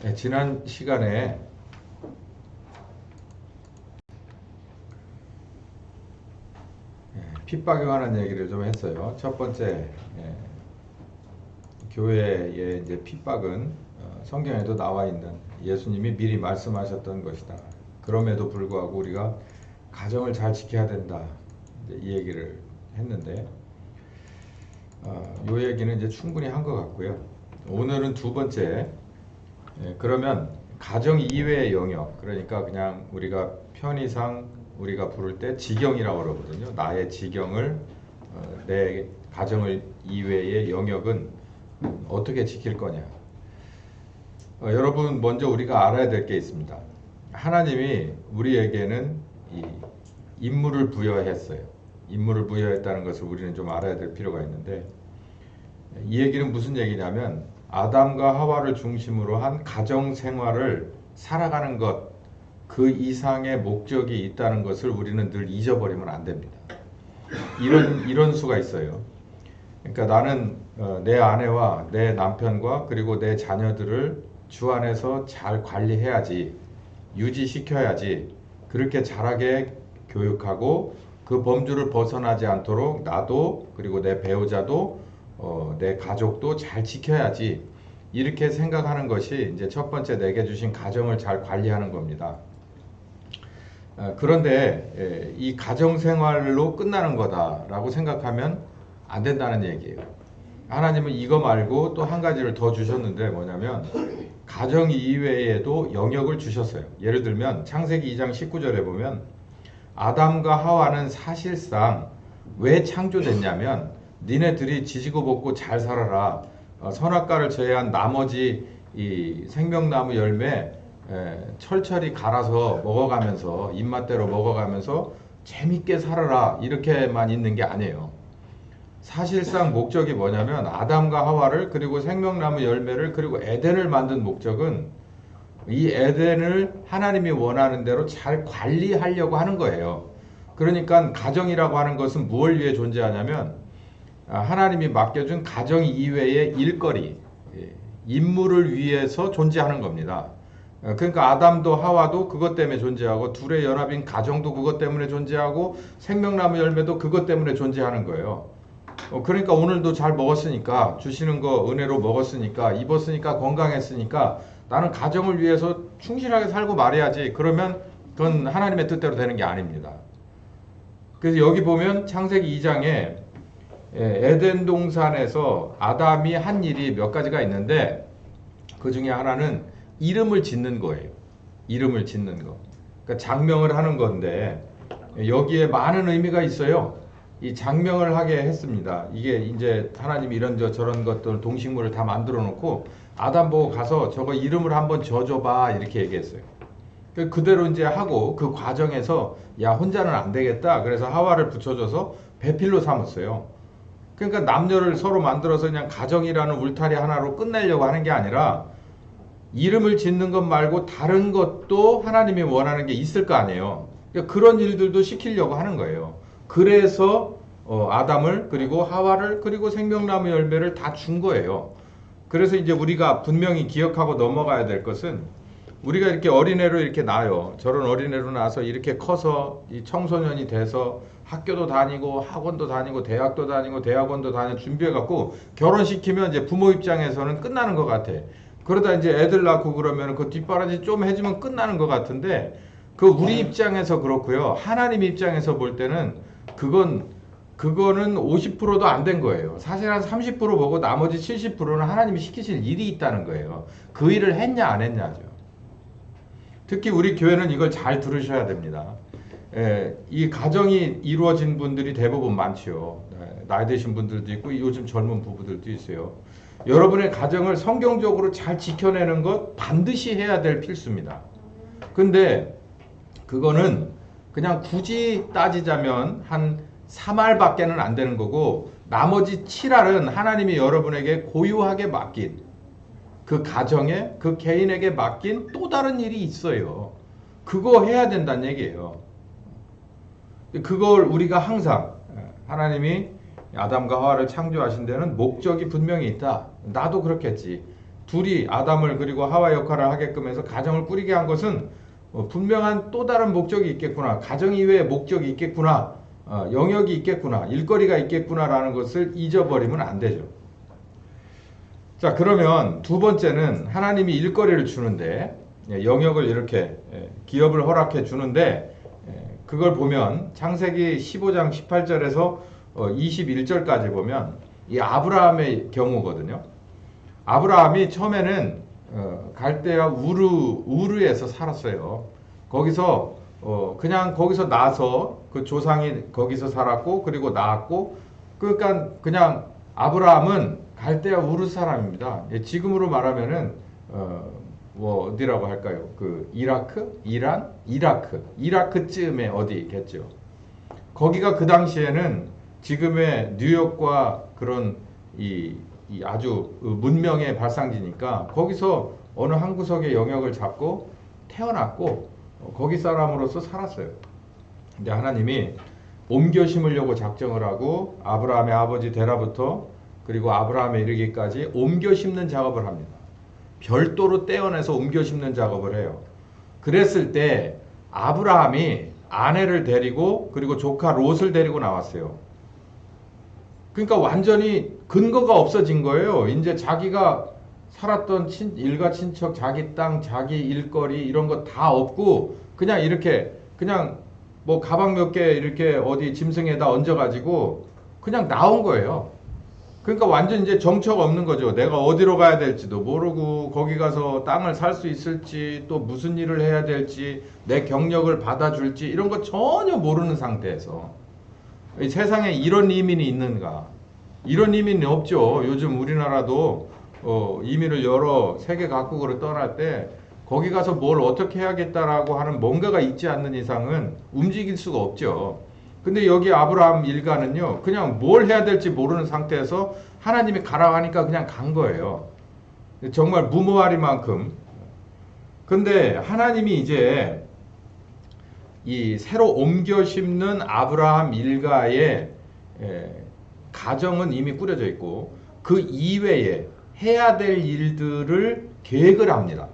네, 지난 시간에 핍박에 관한 얘기를 좀 했어요. 첫 번째, 교회의 이제 핍박은 성경에도 나와 있는 예수님이 미리 말씀하셨던 것이다. 그럼에도 불구하고 우리가 가정을 잘 지켜야 된다. 이제 이 얘기를 했는데, 이 얘기는 이제 충분히 한 것 같고요. 오늘은 두 번째, 그러면 가정 이외의 영역, 그러니까 그냥 우리가 편의상 우리가 부를 때 지경이라고 그러거든요. 나의 지경을, 내 가정을 이외의 영역은 어떻게 지킬 거냐. 여러분, 먼저 우리가 알아야 될 게 있습니다. 하나님이 우리에게는 이 임무를 부여했어요. 임무를 부여했다는 것을 우리는 좀 알아야 될 필요가 있는데, 이 얘기는 무슨 얘기냐면 아담과 하와를 중심으로 한 가정 생활을 살아가는 것, 그 이상의 목적이 있다는 것을 우리는 늘 잊어버리면 안 됩니다. 이런 수가 있어요. 그러니까 나는 내 아내와 내 남편과 그리고 내 자녀들을 주 안에서 잘 관리해야지, 유지시켜야지, 그렇게 잘하게 교육하고 그 범주를 벗어나지 않도록 나도 그리고 내 배우자도 내 가족도 잘 지켜야지, 이렇게 생각하는 것이 이제 첫 번째 내게 주신 가정을 잘 관리하는 겁니다. 그런데 이 가정 생활로 끝나는 거다라고 생각하면 안 된다는 얘기예요. 하나님은 이거 말고 또 한 가지를 더 주셨는데 뭐냐면 가정 이외에도 영역을 주셨어요. 예를 들면 창세기 2장 19절에 보면 아담과 하와는 사실상 왜 창조됐냐면 니네들이 지지고 볶고 잘 살아라. 선악과를 제외한 나머지 이 생명나무 열매 철철히 갈아서 먹어가면서 입맛대로 먹어가면서 재밌게 살아라, 이렇게만 있는 게 아니에요. 사실상 목적이 뭐냐면 아담과 하와를 그리고 생명나무 열매를 그리고 에덴을 만든 목적은 이 에덴을 하나님이 원하는 대로 잘 관리하려고 하는 거예요. 그러니까 가정이라고 하는 것은 무엇을 위해 존재하냐면 하나님이 맡겨준 가정 이외의 일거리, 임무를 위해서 존재하는 겁니다. 그러니까 아담도 하와도 그것 때문에 존재하고 둘의 연합인 가정도 그것 때문에 존재하고 생명나무 열매도 그것 때문에 존재하는 거예요. 그러니까 오늘도 잘 먹었으니까, 주시는 거 은혜로 먹었으니까, 입었으니까, 건강했으니까 나는 가정을 위해서 충실하게 살고 말해야지. 그러면 그건 하나님의 뜻대로 되는 게 아닙니다. 그래서 여기 보면 창세기 2장에 에덴 동산에서 아담이 한 일이 몇 가지가 있는데 그 중에 하나는 이름을 짓는 거예요. 이름을 짓는 거. 그러니까 장명을 하는 건데 여기에 많은 의미가 있어요. 이 장명을 하게 했습니다. 이게 이제 하나님이 이런 저런 것들 동식물을 다 만들어 놓고 아담 보고 가서 저거 이름을 한번 지어줘봐, 이렇게 얘기했어요. 그대로 이제 하고 그 과정에서 야, 혼자는 안 되겠다. 그래서 하와를 붙여줘서 배필로 삼았어요. 그러니까 남녀를 서로 만들어서 그냥 가정이라는 울타리 하나로 끝내려고 하는 게 아니라 이름을 짓는 것 말고 다른 것도 하나님이 원하는 게 있을 거 아니에요. 그러니까 그런 일들도 시키려고 하는 거예요. 그래서 아담을 그리고 하와를 그리고 생명나무 열매를 다 준 거예요. 그래서 이제 우리가 분명히 기억하고 넘어가야 될 것은 우리가 이렇게 어린애로 이렇게 나요. 저런 어린애로 나서 이렇게 커서 이 청소년이 돼서 학교도 다니고 학원도 다니고 대학도 다니고 대학원도 다니고 준비해갖고 결혼시키면 이제 부모 입장에서는 끝나는 것 같아. 그러다 이제 애들 낳고 그러면 그 뒷바라지 좀 해주면 끝나는 것 같은데 그 우리 입장에서 그렇고요. 하나님 입장에서 볼 때는 그거는 50%도 안 된 거예요. 사실 한 30% 보고 나머지 70%는 하나님이 시키실 일이 있다는 거예요. 그 일을 했냐 안 했냐죠. 특히 우리 교회는 이걸 잘 들으셔야 됩니다. 이 가정이 이루어진 분들이 대부분 많지요. 나이 드신 분들도 있고 요즘 젊은 부부들도 있어요. 여러분의 가정을 성경적으로 잘 지켜내는 것 반드시 해야 될 필수입니다. 근데 그거는 그냥 굳이 따지자면 한 3알밖에는 안 되는 거고 나머지 7알은 하나님이 여러분에게 고유하게 맡긴 그 가정에 그 개인에게 맡긴 또 다른 일이 있어요. 그거 해야 된다는 얘기예요. 그걸 우리가 항상 하나님이 아담과 하와를 창조하신 데는 목적이 분명히 있다. 나도 그렇겠지. 둘이 아담을 그리고 하와 역할을 하게끔 해서 가정을 꾸리게 한 것은 분명한 또 다른 목적이 있겠구나. 가정 이외의 목적이 있겠구나. 영역이 있겠구나. 일거리가 있겠구나라는 것을 잊어버리면 안 되죠. 자, 그러면 두 번째는 하나님이 일거리를 주는데 영역을 이렇게 기업을 허락해 주는데 그걸 보면 창세기 15장 18절에서 21절까지 보면 이 아브라함의 경우거든요. 아브라함이 처음에는 갈대아 우르에서 살았어요. 거기서 그냥 거기서 나서 그 조상이 거기서 살았고 그리고 낳았고 그러니까 그냥 아브라함은 갈대아 우르 사람입니다. 지금으로 말하면은 뭐 어디라고 할까요? 그 이라크, 이란, 이라크쯤에 어디겠죠. 거기가 그 당시에는 지금의 뉴욕과 그런 이 아주 문명의 발상지니까 거기서 어느 한 구석의 영역을 잡고 태어났고 거기 사람으로서 살았어요. 근데 하나님이 옮겨 심으려고 작정을 하고 아브라함의 아버지 데라부터 그리고 아브라함에 이르기까지 옮겨 심는 작업을 합니다. 별도로 떼어내서 옮겨 심는 작업을 해요. 그랬을 때 아브라함이 아내를 데리고 그리고 조카 롯을 데리고 나왔어요. 그러니까 완전히 근거가 없어진 거예요. 이제 자기가 살았던 일가 친척, 자기 땅, 자기 일거리 이런 거 다 없고 그냥 이렇게 그냥 뭐 가방 몇 개 이렇게 어디 짐승에다 얹어가지고 그냥 나온 거예요. 그러니까 완전 이제 정처가 없는 거죠. 내가 어디로 가야 될지도 모르고 거기 가서 땅을 살 수 있을지 또 무슨 일을 해야 될지 내 경력을 받아줄지 이런 거 전혀 모르는 상태에서 이 세상에 이런 이민이 있는가? 이런 이민이 없죠. 요즘 우리나라도 이민을 여러 세계 각국으로 떠날 때 거기 가서 뭘 어떻게 해야겠다라고 하는 뭔가가 있지 않는 이상은 움직일 수가 없죠. 근데 여기 아브라함 일가는요, 그냥 뭘 해야 될지 모르는 상태에서 하나님이 가라고 하니까 그냥 간 거예요. 정말 무모하리만큼. 근데 하나님이 이제 이 새로 옮겨 심는 아브라함 일가의 가정은 이미 꾸려져 있고 그 이외에 해야 될 일들을 계획을 합니다.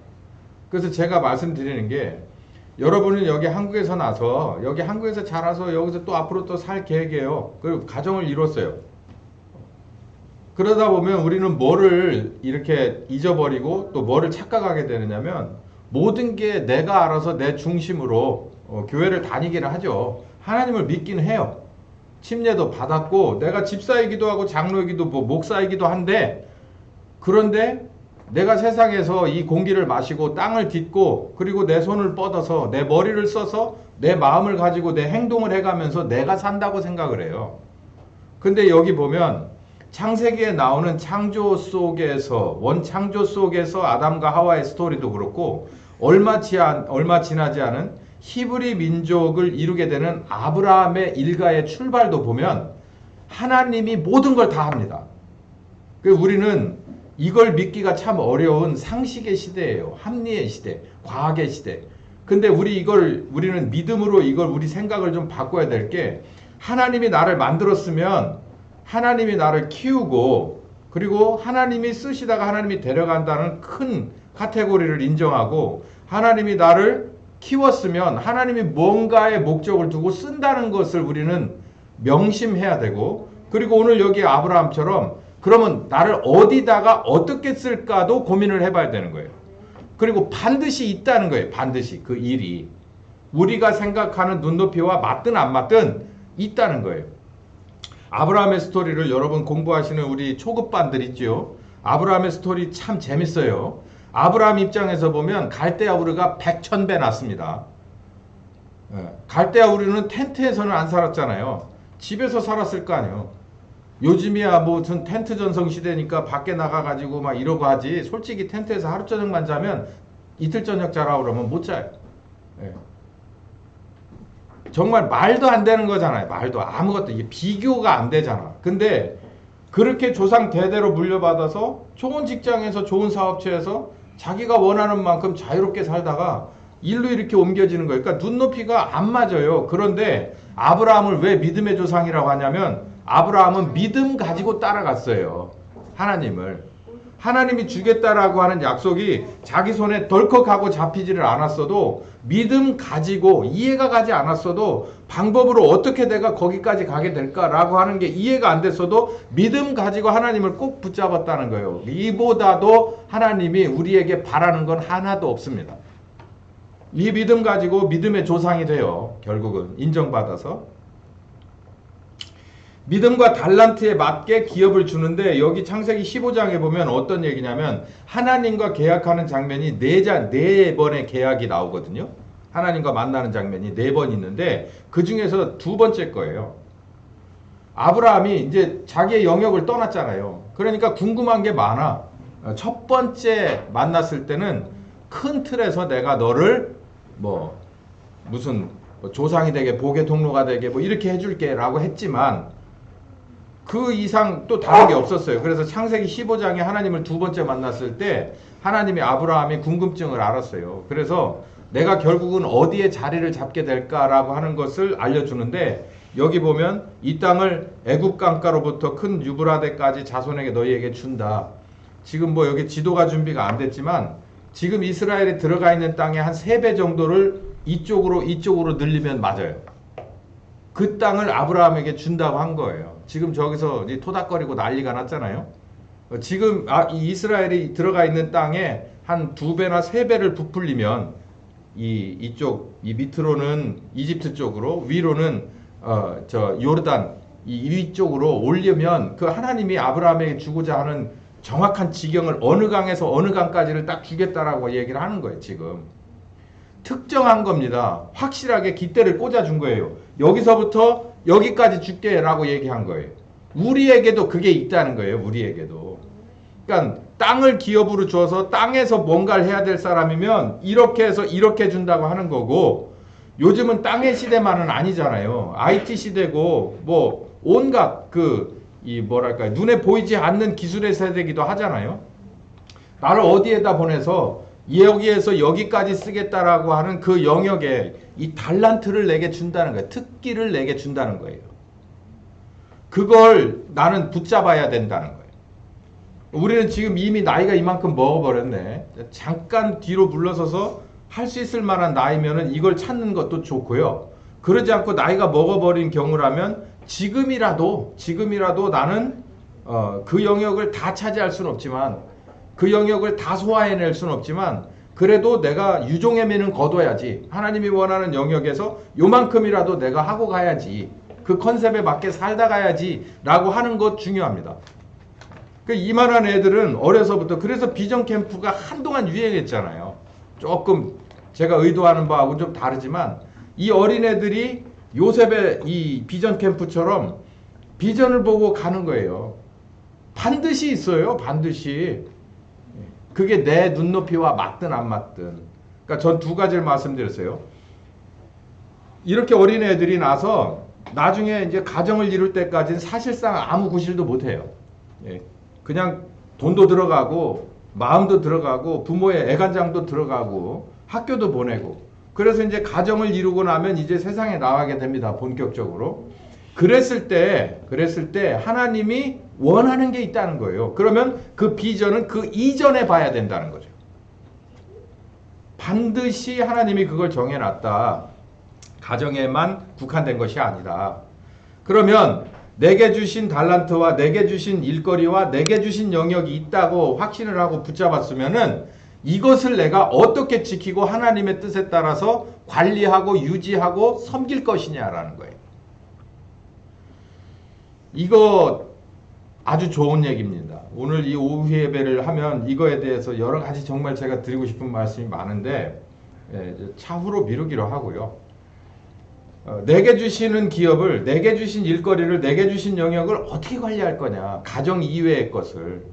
그래서 제가 말씀드리는 게 여러분은 여기 한국에서 나서 여기 한국에서 자라서 여기서 또 앞으로 또 살 계획이에요. 그리고 가정을 이뤘어요. 그러다 보면 우리는 뭐를 이렇게 잊어버리고 또 뭐를 착각하게 되느냐면 모든 게 내가 알아서 내 중심으로 교회를 다니기는 하죠. 하나님을 믿기는 해요. 침례도 받았고 내가 집사이기도 하고 장로이기도 뭐 목사이기도 한데 그런데 내가 세상에서 이 공기를 마시고 땅을 딛고 그리고 내 손을 뻗어서 내 머리를 써서 내 마음을 가지고 내 행동을 해가면서 내가 산다고 생각을 해요. 근데 여기 보면 창세기에 나오는 창조 속에서 원창조 속에서 아담과 하와의 스토리도 그렇고 얼마 지나지 않은 히브리 민족을 이루게 되는 아브라함의 일가의 출발도 보면 하나님이 모든 걸 다 합니다. 우리는 이걸 믿기가 참 어려운 상식의 시대예요. 합리의 시대, 과학의 시대. 근데 우리는 믿음으로 우리 생각을 좀 바꿔야 될 게 하나님이 나를 만들었으면 하나님이 나를 키우고 그리고 하나님이 쓰시다가 하나님이 데려간다는 큰 카테고리를 인정하고 하나님이 나를 키웠으면 하나님이 뭔가의 목적을 두고 쓴다는 것을 우리는 명심해야 되고 그리고 오늘 여기 아브라함처럼 그러면 나를 어디다가 어떻게 쓸까도 고민을 해봐야 되는 거예요. 그리고 반드시 있다는 거예요. 반드시 그 일이 우리가 생각하는 눈높이와 맞든 안 맞든 있다는 거예요. 아브라함의 스토리를 여러분 공부하시는 우리 초급반들 있죠. 아브라함의 스토리 참 재밌어요. 아브라함 입장에서 보면 갈대아 우르가 100,000배 낫습니다. 갈대아 우르는 텐트에서는 안 살았잖아요. 집에서 살았을 거 아니에요. 요즘이야 뭐 전 텐트 전성 시대니까 밖에 나가가지고 막 이러고 하지 솔직히 텐트에서 하루 저녁만 자면 이틀 저녁 자라고 그러면 못 자요. 정말 말도 안 되는 거잖아요. 말도 아무것도 이게 비교가 안 되잖아. 근데 그렇게 조상 대대로 물려받아서 좋은 직장에서 좋은 사업체에서 자기가 원하는 만큼 자유롭게 살다가 일로 이렇게 옮겨지는 거예요. 그러니까 눈높이가 안 맞아요. 그런데 아브라함을 왜 믿음의 조상이라고 하냐면 아브라함은 믿음 가지고 따라갔어요. 하나님을. 하나님이 주겠다라고 하는 약속이 자기 손에 덜컥하고 잡히지를 않았어도 믿음 가지고 이해가 가지 않았어도 방법으로 어떻게 내가 거기까지 가게 될까라고 하는 게 이해가 안 됐어도 믿음 가지고 하나님을 꼭 붙잡았다는 거예요. 이보다도 하나님이 우리에게 바라는 건 하나도 없습니다. 이 믿음 가지고 믿음의 조상이 돼요. 결국은 인정받아서. 믿음과 달란트에 맞게 기업을 주는데 여기 창세기 15장에 보면 어떤 얘기냐면 하나님과 계약하는 장면이 네 번의 계약이 나오거든요. 하나님과 만나는 장면이 4번 있는데 그 중에서 2번째 거예요. 아브라함이 이제 자기의 영역을 떠났잖아요. 그러니까 궁금한 게 많아. 첫 번째 만났을 때는 큰 틀에서 내가 너를 무슨 조상이 되게 복의 통로가 되게 이렇게 해줄게 라고 했지만 그 이상 또 다른 게 없었어요. 그래서 창세기 15장에 하나님을 2번째 만났을 때 하나님이 아브라함의 궁금증을 알았어요. 그래서 내가 결국은 어디에 자리를 잡게 될까라고 하는 것을 알려주는데 여기 보면 이 땅을 애굽 강가로부터 큰 유브라데까지 자손에게 너희에게 준다. 지금 여기 지도가 준비가 안 됐지만 지금 이스라엘에 들어가 있는 땅의 한 3배 정도를 이쪽으로 늘리면 맞아요. 그 땅을 아브라함에게 준다고 한 거예요. 지금 저기서 토닥거리고 난리가 났잖아요. 지금 이 이스라엘이 들어가 있는 땅에 한 2배나 3배를 부풀리면 이쪽 밑으로는 이집트 쪽으로 위로는 요르단 이 위쪽으로 올리면 그 하나님이 아브라함에게 주고자 하는 정확한 지경을 어느 강에서 어느 강까지를 딱 주겠다라고 얘기를 하는 거예요. 지금 특정한 겁니다. 확실하게 깃대를 꽂아준 거예요. 여기서부터 여기까지 줄게 라고 얘기한 거예요. 우리에게도 그게 있다는 거예요. 우리에게도. 그러니까 땅을 기업으로 줘서 땅에서 뭔가를 해야 될 사람이면 이렇게 해서 이렇게 준다고 하는 거고 요즘은 땅의 시대만은 아니잖아요. IT 시대고 온갖 눈에 보이지 않는 기술의 세대이기도 하잖아요. 나를 어디에다 보내서 여기에서 여기까지 쓰겠다라고 하는 그 영역에 이 달란트를 내게 준다는 거예요. 특기를 내게 준다는 거예요. 그걸 나는 붙잡아야 된다는 거예요. 우리는 지금 이미 나이가 이만큼 먹어버렸네. 잠깐 뒤로 물러서서 할 수 있을 만한 나이면은 이걸 찾는 것도 좋고요. 그러지 않고 나이가 먹어버린 경우라면 지금이라도 나는 그 영역을 다 차지할 수는 없지만 그 영역을 다 소화해낼 수는 없지만 그래도 내가 유종의 미는 거둬야지. 하나님이 원하는 영역에서 요만큼이라도 내가 하고 가야지. 그 컨셉에 맞게 살다 가야지 라고 하는 것 중요합니다. 이만한 애들은 어려서부터 그래서 비전 캠프가 한동안 유행했잖아요. 조금 제가 의도하는 바하고 좀 다르지만 이 어린애들이 요셉의 이 비전 캠프처럼 비전을 보고 가는 거예요. 반드시 있어요. 반드시. 그게 내 눈높이와 맞든 안 맞든. 그러니까 전 2가지를 말씀드렸어요. 이렇게 어린애들이 나서 나중에 이제 가정을 이룰 때까지는 사실상 아무 구실도 못해요. 그냥 돈도 들어가고 마음도 들어가고 부모의 애간장도 들어가고 학교도 보내고 그래서 이제 가정을 이루고 나면 이제 세상에 나가게 됩니다. 본격적으로. 그랬을 때 하나님이 원하는 게 있다는 거예요. 그러면 그 비전은 그 이전에 봐야 된다는 거죠. 반드시 하나님이 그걸 정해놨다. 가정에만 국한된 것이 아니다. 그러면 내게 주신 달란트와 내게 주신 일거리와 내게 주신 영역이 있다고 확신을 하고 붙잡았으면은 이것을 내가 어떻게 지키고 하나님의 뜻에 따라서 관리하고 유지하고 섬길 것이냐라는 거예요. 이거 아주 좋은 얘기입니다. 오늘 이 오후 예배를 하면 이거에 대해서 여러 가지 정말 제가 드리고 싶은 말씀이 많은데 차후로 미루기로 하고요. 내게 주시는 기업을, 내게 주신 일거리를, 내게 주신 영역을 어떻게 관리할 거냐. 가정 이외의 것을.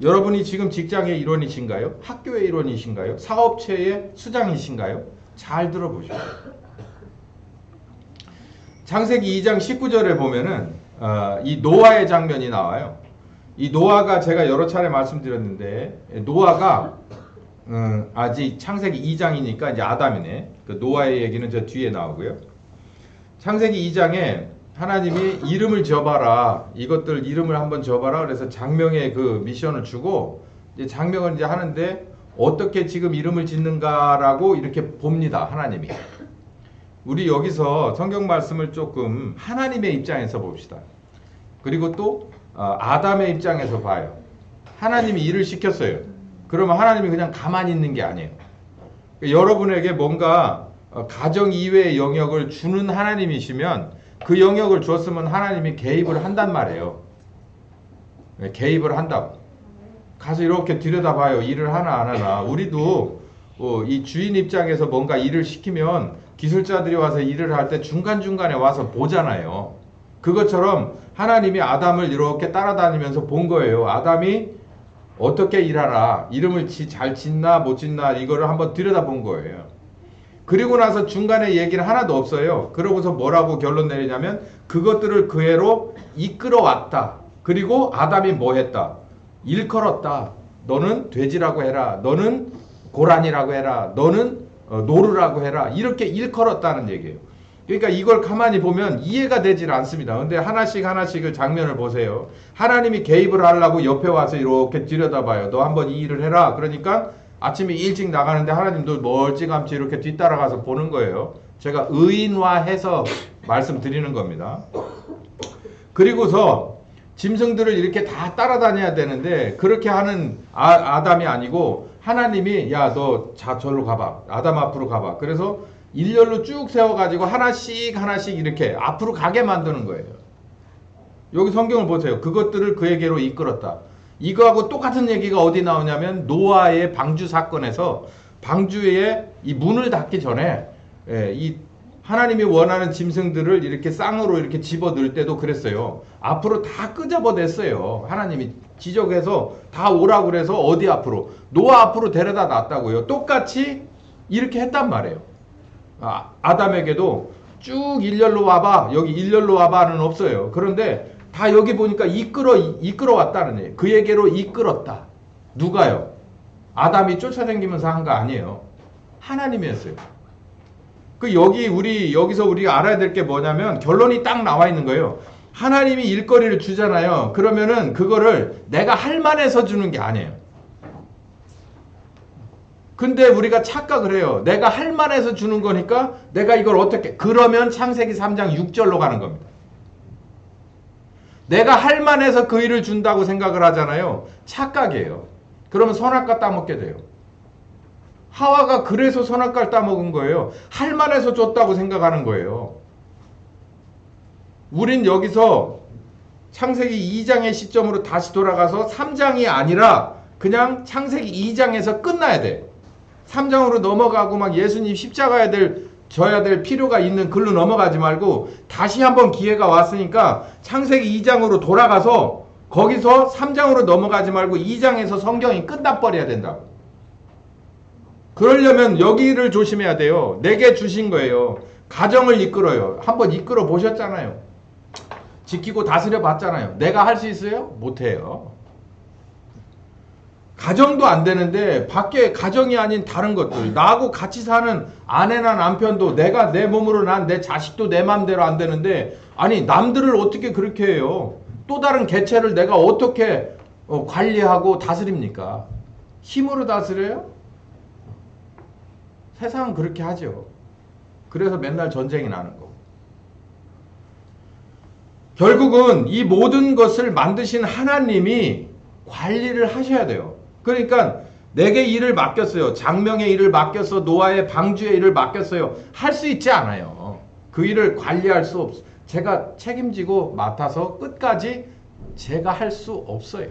여러분이 지금 직장의 일원이신가요? 학교의 일원이신가요? 사업체의 수장이신가요? 잘 들어보십시오. 창세기 2장 19절에 보면은 이 노아의 장면이 나와요. 이 노아가 제가 여러 차례 말씀드렸는데 노아가 아직 창세기 2장이니까 이제 아담이네. 그 노아의 얘기는 저 뒤에 나오고요. 창세기 2장에 하나님이 이름을 지어봐라. 이것들 이름을 한번 지어봐라. 그래서 장명의 그 미션을 주고 이제 장명을 이제 하는데 어떻게 지금 이름을 짓는가라고 이렇게 봅니다. 하나님이. 우리 여기서 성경 말씀을 조금 하나님의 입장에서 봅시다. 그리고 또 아담의 입장에서 봐요. 하나님이 일을 시켰어요. 그러면 하나님이 그냥 가만히 있는 게 아니에요. 여러분에게 뭔가 가정 이외의 영역을 주는 하나님이시면 그 영역을 주었으면 하나님이 개입을 한단 말이에요. 개입을 한다고. 가서 이렇게 들여다봐요. 일을 하나 안 하나. 우리도 이 주인 입장에서 뭔가 일을 시키면 기술자들이 와서 일을 할 때 중간중간에 와서 보잖아요. 그것처럼 하나님이 아담을 이렇게 따라다니면서 본 거예요. 아담이 어떻게 일하나, 이름을 잘 짓나 못 짓나 이거를 한번 들여다본 거예요. 그리고 나서 중간에 얘기는 하나도 없어요. 그러고서 뭐라고 결론 내리냐면 그것들을 그 애로 이끌어왔다. 그리고 아담이 뭐 했다? 일컬었다. 너는 돼지라고 해라. 너는 고라니라고 해라. 너는 노루라고 해라. 이렇게 일컬었다는 얘기예요. 그러니까 이걸 가만히 보면 이해가 되질 않습니다. 근데 하나씩 그 장면을 보세요. 하나님이 개입을 하려고 옆에 와서 이렇게 들여다봐요. 너 한번 이 일을 해라. 그러니까 아침에 일찍 나가는데 하나님도 멀찌감치 이렇게 뒤따라가서 보는 거예요. 제가 의인화해서 말씀드리는 겁니다. 그리고서 짐승들을 이렇게 다 따라다녀야 되는데 그렇게 하는 아담이 아니고 하나님이 야, 너 절로 가봐. 아담 앞으로 가봐. 그래서 일렬로 쭉 세워가지고 하나씩 이렇게 앞으로 가게 만드는 거예요. 여기 성경을 보세요. 그것들을 그에게로 이끌었다. 이거하고 똑같은 얘기가 어디 나오냐면 노아의 방주 사건에서 방주에 이 문을 닫기 전에 이 하나님이 원하는 짐승들을 이렇게 쌍으로 이렇게 집어 넣을 때도 그랬어요. 앞으로 다 끄집어냈어요. 하나님이 지적해서 다 오라고 그래서 어디 앞으로? 노아 앞으로 데려다 놨다고요. 똑같이 이렇게 했단 말이에요. 아담에게도 쭉 일렬로 와봐. 여기 일렬로 와봐는 없어요. 그런데 다 여기 보니까 이끌어 왔다는 얘기예요. 그에게로 이끌었다. 누가요? 아담이 쫓아다니면서 한 거 아니에요. 하나님이었어요. 여기서 우리가 알아야 될 게 뭐냐면 결론이 딱 나와 있는 거예요. 하나님이 일거리를 주잖아요. 그러면은 그거를 내가 할 만해서 주는 게 아니에요. 근데 우리가 착각을 해요. 내가 할 만해서 주는 거니까 내가 이걸 어떻게, 그러면 창세기 3장 6절로 가는 겁니다. 내가 할 만해서 그 일을 준다고 생각을 하잖아요. 착각이에요. 그러면 선악과 따먹게 돼요. 하와가 그래서 선악과를 따먹은 거예요. 할 만해서 줬다고 생각하는 거예요. 우린 여기서 창세기 2장의 시점으로 다시 돌아가서 3장이 아니라 그냥 창세기 2장에서 끝나야 돼. 3장으로 넘어가고 막 예수님 십자가에 져야 될 필요가 있는 글로 넘어가지 말고 다시 한번 기회가 왔으니까 창세기 2장으로 돌아가서 거기서 3장으로 넘어가지 말고 2장에서 성경이 끝나버려야 된다고. 그러려면 여기를 조심해야 돼요. 내게 주신 거예요. 가정을 이끌어요. 한번 이끌어 보셨잖아요. 지키고 다스려 봤잖아요. 내가 할 수 있어요? 못해요. 가정도 안 되는데 밖에 가정이 아닌 다른 것들, 나하고 같이 사는 아내나 남편도 내가 내 몸으로 난 내 자식도 내 마음대로 안 되는데 아니 남들을 어떻게 그렇게 해요? 또 다른 개체를 내가 어떻게 관리하고 다스립니까? 힘으로 다스려요? 세상은 그렇게 하죠. 그래서 맨날 전쟁이 나는 거. 결국은 이 모든 것을 만드신 하나님이 관리를 하셔야 돼요. 그러니까 내게 일을 맡겼어요. 장명의 일을 맡겼어. 노아의 방주의 일을 맡겼어요. 할 수 있지 않아요. 그 일을 관리할 수 없어요. 제가 책임지고 맡아서 끝까지 제가 할 수 없어요.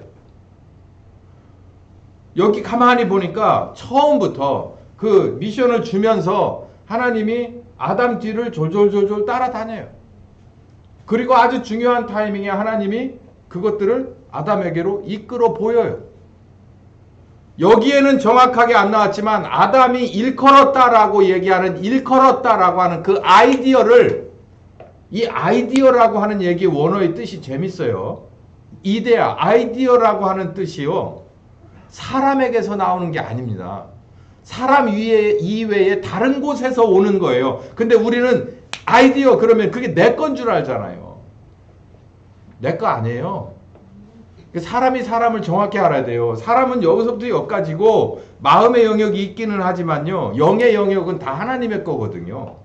여기 가만히 보니까 처음부터 그 미션을 주면서 하나님이 아담 뒤를 졸졸졸졸 따라다녀요. 그리고 아주 중요한 타이밍에 하나님이 그것들을 아담에게로 이끌어 보여요. 여기에는 정확하게 안 나왔지만 아담이 일컬었다라고 얘기하는 일컬었다라고 하는 그 아이디어를, 이 아이디어라고 하는 얘기 원어의 뜻이 재밌어요. 이데아, 아이디어라고 하는 뜻이요. 사람에게서 나오는 게 아닙니다. 사람 이외에 다른 곳에서 오는 거예요. 근데 우리는 아이디어 그러면 그게 내 건 줄 알잖아요. 내 거 아니에요. 사람이 사람을 정확히 알아야 돼요. 사람은 여기서부터 여기까지고 마음의 영역이 있기는 하지만요. 영의 영역은 다 하나님의 거거든요.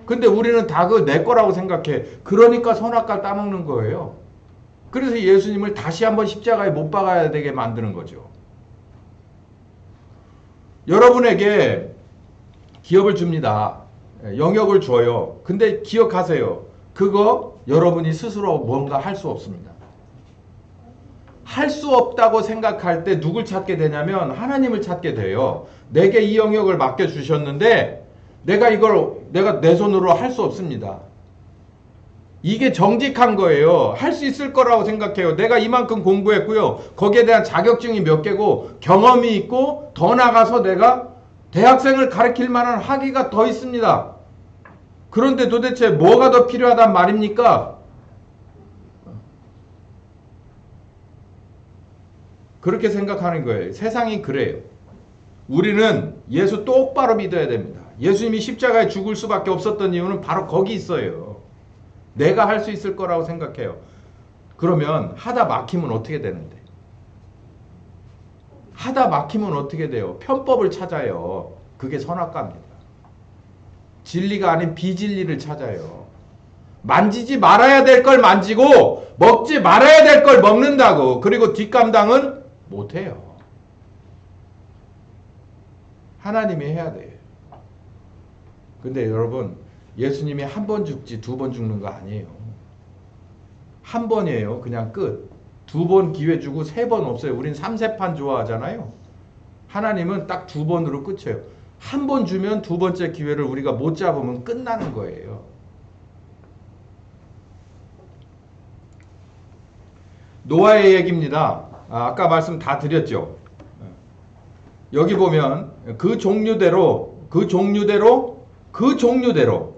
근데 우리는 다 그 내 거라고 생각해. 그러니까 선악과를 따먹는 거예요. 그래서 예수님을 다시 한번 십자가에 못 박아야 되게 만드는 거죠. 여러분에게 기업을 줍니다. 영역을 줘요. 근데 기억하세요. 그거 여러분이 스스로 뭔가 할 수 없습니다. 할 수 없다고 생각할 때 누굴 찾게 되냐면 하나님을 찾게 돼요. 내게 이 영역을 맡겨주셨는데 내가 이걸 내가 내 손으로 할 수 없습니다. 이게 정직한 거예요. 할 수 있을 거라고 생각해요. 내가 이만큼 공부했고요. 거기에 대한 자격증이 몇 개고 경험이 있고 더 나가서 내가 대학생을 가르칠 만한 학위가 더 있습니다. 그런데 도대체 뭐가 더 필요하단 말입니까? 그렇게 생각하는 거예요. 세상이 그래요. 우리는 예수 똑바로 믿어야 됩니다. 예수님이 십자가에 죽을 수밖에 없었던 이유는 바로 거기 있어요. 내가 할 수 있을 거라고 생각해요. 그러면 하다 막히면 어떻게 되는데? 하다 막히면 어떻게 돼요? 편법을 찾아요. 그게 선악과입니다. 진리가 아닌 비진리를 찾아요. 만지지 말아야 될 걸 만지고 먹지 말아야 될 걸 먹는다고. 그리고 뒷감당은 못해요. 하나님이 해야 돼요. 근데 여러분, 예수님이 한 번 죽지 두 번 죽는 거 아니에요. 한 번이에요. 그냥 끝. 두 번 기회 주고 세 번 없어요. 우린 3세판 좋아하잖아요. 하나님은 딱 두 번으로 끝이에요. 한 번 주면 두 번째 기회를 우리가 못 잡으면 끝나는 거예요. 노아의 얘기입니다. 아까 말씀 다 드렸죠. 여기 보면 그 종류대로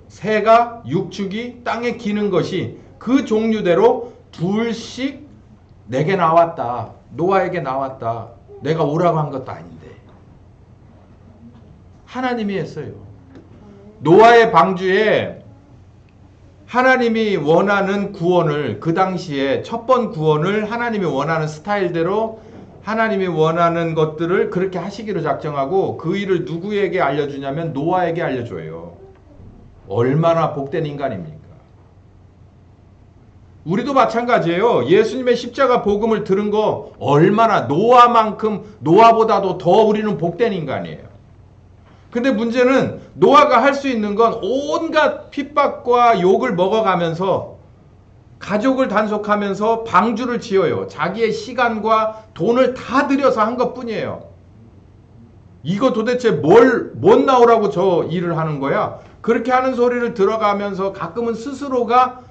새가 육축이 땅에 기는 것이 그 종류대로 둘씩 내게 나왔다. 노아에게 나왔다. 내가 오라고 한 것도 아닌데. 하나님이 했어요. 노아의 방주에 하나님이 원하는 구원을 그 당시에 첫 번 구원을 하나님이 원하는 스타일대로 하나님이 원하는 것들을 그렇게 하시기로 작정하고 그 일을 누구에게 알려주냐면 노아에게 알려줘요. 얼마나 복된 인간입니까? 우리도 마찬가지예요. 예수님의 십자가 복음을 들은 거 얼마나 노아보다도 더 우리는 복된 인간이에요. 근데 문제는 노아가 할 수 있는 건 온갖 핍박과 욕을 먹어가면서 가족을 단속하면서 방주를 지어요. 자기의 시간과 돈을 다 들여서 한 것뿐이에요. 이거 도대체 뭔 나오라고 저 일을 하는 거야? 그렇게 하는 소리를 들어가면서 가끔은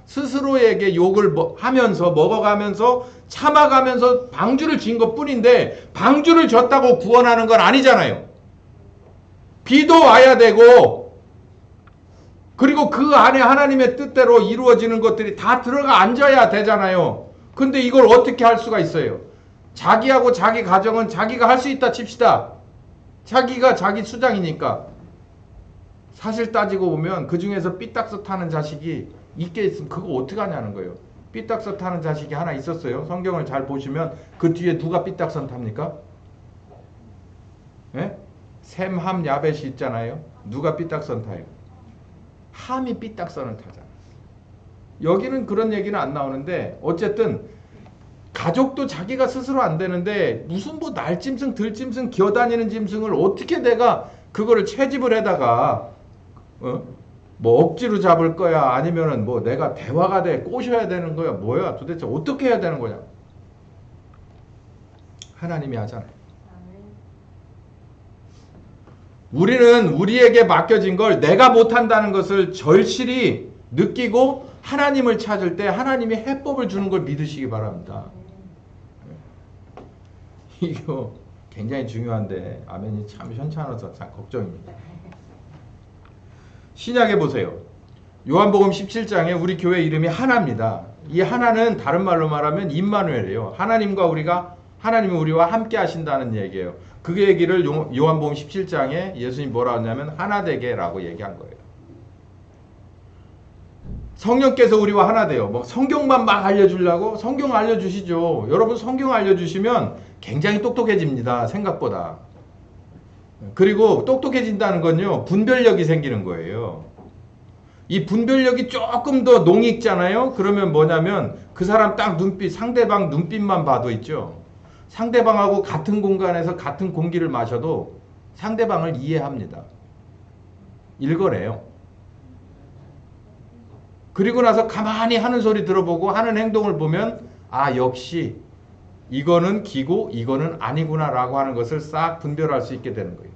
스스로에게 욕을 하면서 먹어가면서 참아가면서 방주를 지은 것뿐인데 방주를 졌다고 구원하는 건 아니잖아요. 비도 와야 되고 그리고 그 안에 하나님의 뜻대로 이루어지는 것들이 다 들어가 앉아야 되잖아요. 근데 이걸 어떻게 할 수가 있어요? 자기하고 자기 가정은 자기가 할 수 있다 칩시다. 자기가 자기 수장이니까. 사실 따지고 보면 그 중에서 삐딱서 타는 자식이 있게 있으면 그거 어떻게 하냐는 거예요. 삐딱서 타는 자식이 하나 있었어요. 성경을 잘 보시면 그 뒤에 누가 삐딱선 탑니까? 예? 셈, 함, 야벳이 있잖아요. 누가 삐딱선 타요? 함이 삐딱선을 타잖아. 여기는 그런 얘기는 안 나오는데 어쨌든 가족도 자기가 스스로 안 되는데 무슨 뭐 날짐승, 들짐승, 기어다니는 짐승을 어떻게 내가 그거를 채집을 해다가 뭐 억지로 잡을 거야? 아니면은 뭐 내가 대화가 돼 꼬셔야 되는 거야? 뭐야? 도대체 어떻게 해야 되는 거냐? 하나님이 하잖아요. 우리는 우리에게 맡겨진 걸 내가 못한다는 것을 절실히 느끼고 하나님을 찾을 때 하나님이 해법을 주는 걸 믿으시기 바랍니다. 이거 굉장히 중요한데 아멘이 참 현찮아서 참 걱정입니다. 신약에 보세요. 요한복음 17장에 우리 교회 이름이 하나입니다. 이 하나는 다른 말로 말하면 임마누엘이에요. 하나님이 우리와 함께 하신다는 얘기예요. 그 얘기를 요한복음 17장에 예수님이 뭐라 하냐면 하나 되게라고 얘기한 거예요. 성령께서 우리와 하나 돼요. 뭐 성경만 막 알려주려고? 성경 알려주시죠. 여러분 성경 알려주시면 굉장히 똑똑해집니다. 생각보다. 그리고 똑똑해진다는 건요. 분별력이 생기는 거예요. 이 분별력이 조금 더 농익잖아요. 그러면 뭐냐면 그 사람 딱 눈빛, 상대방 눈빛만 봐도 있죠. 상대방하고 같은 공간에서 같은 공기를 마셔도 상대방을 이해합니다. 읽어내요. 그리고 나서 가만히 하는 소리 들어보고 하는 행동을 보면 아 역시 이거는 기고 이거는 아니구나 라고 하는 것을 싹 분별할 수 있게 되는 거예요.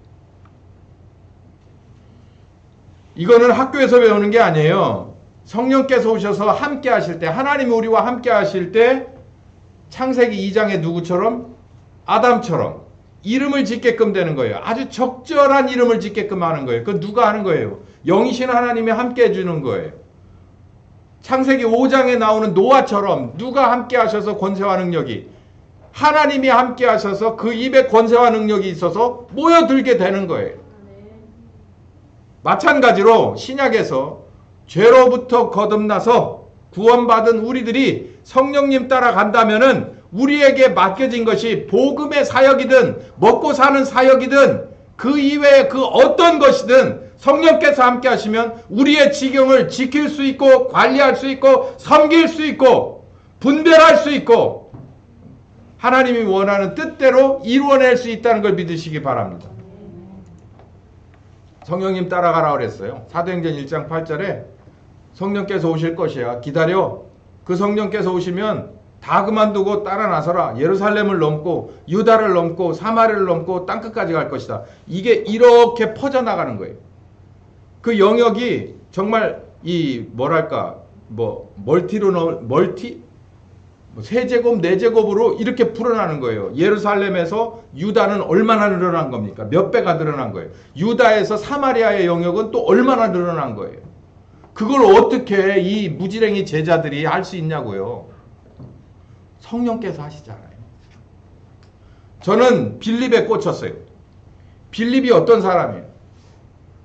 이거는 학교에서 배우는 게 아니에요. 성령께서 오셔서 함께 하실 때, 하나님이 우리와 함께 하실 때 창세기 2장의 누구처럼? 아담처럼 이름을 짓게끔 되는 거예요. 아주 적절한 이름을 짓게끔 하는 거예요. 그건 누가 하는 거예요? 영이신 하나님이 함께 해주는 거예요. 창세기 5장에 나오는 노아처럼 누가 함께 하셔서 권세와 능력이? 하나님이 함께 하셔서 그 입에 권세와 능력이 있어서 모여들게 되는 거예요. 마찬가지로 신약에서 죄로부터 거듭나서 구원받은 우리들이 성령님 따라간다면은 우리에게 맡겨진 것이 복음의 사역이든 먹고 사는 사역이든 그 이외에 그 어떤 것이든 성령께서 함께 하시면 우리의 지경을 지킬 수 있고 관리할 수 있고 섬길 수 있고 분별할 수 있고 하나님이 원하는 뜻대로 이루어낼 수 있다는 걸 믿으시기 바랍니다. 성령님 따라가라 그랬어요. 사도행전 1장 8절에 성령께서 오실 것이야. 기다려. 그 성령께서 오시면 다 그만두고 따라 나서라. 예루살렘을 넘고 유다를 넘고 사마리아를 넘고 땅끝까지 갈 것이다. 이게 이렇게 퍼져나가는 거예요. 그 영역이 정말 이 뭐랄까 세제곱, 네제곱으로 이렇게 불어나는 거예요. 예루살렘에서 유다는 얼마나 늘어난 겁니까? 몇 배가 늘어난 거예요. 유다에서 사마리아의 영역은 또 얼마나 늘어난 거예요. 그걸 어떻게 이 무지랭이 제자들이 할 수 있냐고요. 성령께서 하시잖아요. 저는 빌립에 꽂혔어요. 빌립이 어떤 사람이에요?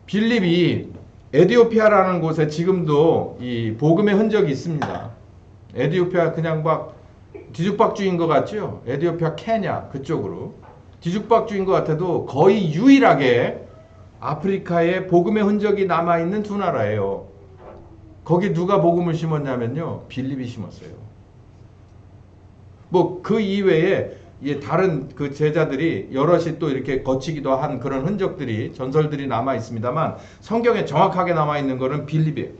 빌립이 에디오피아라는 곳에 지금도 이 복음의 흔적이 있습니다. 에디오피아 그냥 막 뒤죽박죽인 것 같죠? 에디오피아, 케냐 그쪽으로 뒤죽박죽인 것 같아도 거의 유일하게 아프리카에 복음의 흔적이 남아있는 두 나라예요. 거기 누가 복음을 심었냐면요. 빌립이 심었어요. 뭐 그 이외에 다른 그 제자들이 여럿이 또 이렇게 거치기도 한 그런 흔적들이 전설들이 남아 있습니다만 성경에 정확하게 남아 있는 거는 빌립이에요.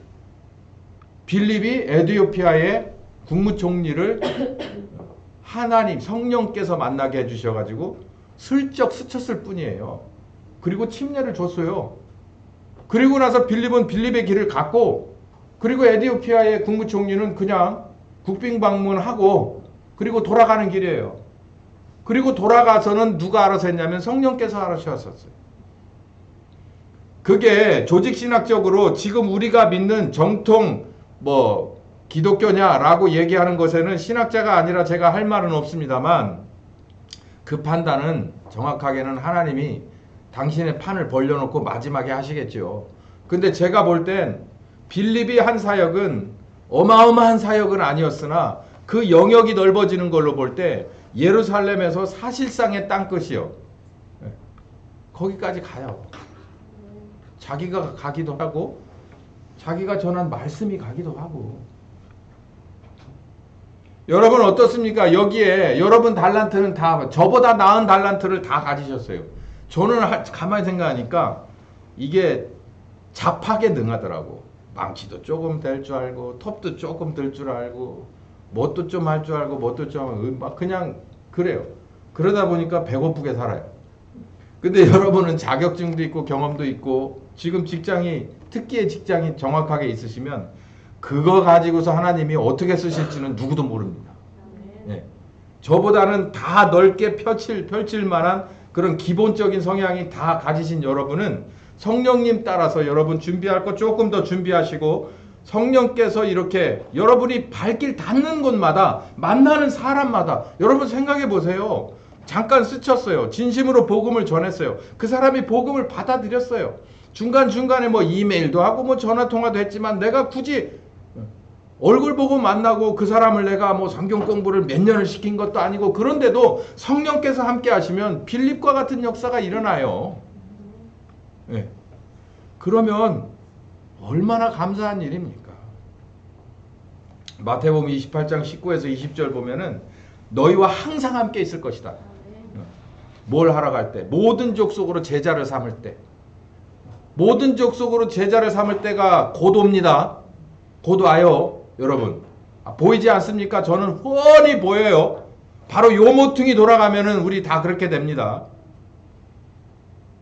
빌립이 에디오피아의 국무총리를 하나님 성령께서 만나게 해주셔가지고 슬쩍 스쳤을 뿐이에요. 그리고 침례를 줬어요. 그리고 나서 빌립은 빌립의 길을 갔고 그리고 에디오피아의 국무총리는 그냥 국빈 방문하고 그리고 돌아가는 길이에요. 그리고 돌아가서는 누가 알아서 했냐면 성령께서 알아서 하셨어요. 그게 조직신학적으로 지금 우리가 믿는 정통 기독교냐라고 얘기하는 것에는 신학자가 아니라 제가 할 말은 없습니다만 그 판단은 정확하게는 하나님이 당신의 판을 벌려놓고 마지막에 하시겠죠. 근데 제가 볼 땐 빌립이 한 사역은 어마어마한 사역은 아니었으나 그 영역이 넓어지는 걸로 볼 때 예루살렘에서 사실상의 땅끝이요. 거기까지 가요. 자기가 가기도 하고 자기가 전한 말씀이 가기도 하고. 여러분 어떻습니까? 여기에 여러분 달란트는 다 저보다 나은 달란트를 다 가지셨어요. 저는 가만히 생각하니까 이게 잡하게 능하더라고. 망치도 조금 될 줄 알고 톱도 조금 들 줄 알고 뭣도 좀 할 줄 알고 뭣도 좀 막 그냥 그래요. 그러다 보니까 배고프게 살아요. 근데 여러분은 자격증도 있고 경험도 있고 지금 직장이 특기의 직장이 정확하게 있으시면 그거 가지고서 하나님이 어떻게 쓰실지는 누구도 모릅니다. 예. 저보다는 다 넓게 펼칠 만한 그런 기본적인 성향이 다 가지신 여러분은 성령님 따라서 여러분 준비할 거 조금 더 준비하시고 성령께서 이렇게 여러분이 발길 닿는 곳마다 만나는 사람마다 여러분 생각해 보세요. 잠깐 스쳤어요. 진심으로 복음을 전했어요. 그 사람이 복음을 받아들였어요. 중간중간에 이메일도 하고 전화통화도 했지만 내가 굳이 얼굴 보고 만나고 그 사람을 내가 뭐 성경 공부를 몇 년을 시킨 것도 아니고 그런데도 성령께서 함께 하시면 빌립과 같은 역사가 일어나요. 네. 그러면 얼마나 감사한 일입니까? 마태복음 28장 19에서 20절 보면은 너희와 항상 함께 있을 것이다. 뭘 하러 갈 때? 모든 족속으로 제자를 삼을 때. 모든 족속으로 제자를 삼을 때가 곧 옵니다. 곧 와요. 여러분. 보이지 않습니까? 저는 훤히 보여요. 바로 요 모퉁이 돌아가면은 우리 다 그렇게 됩니다.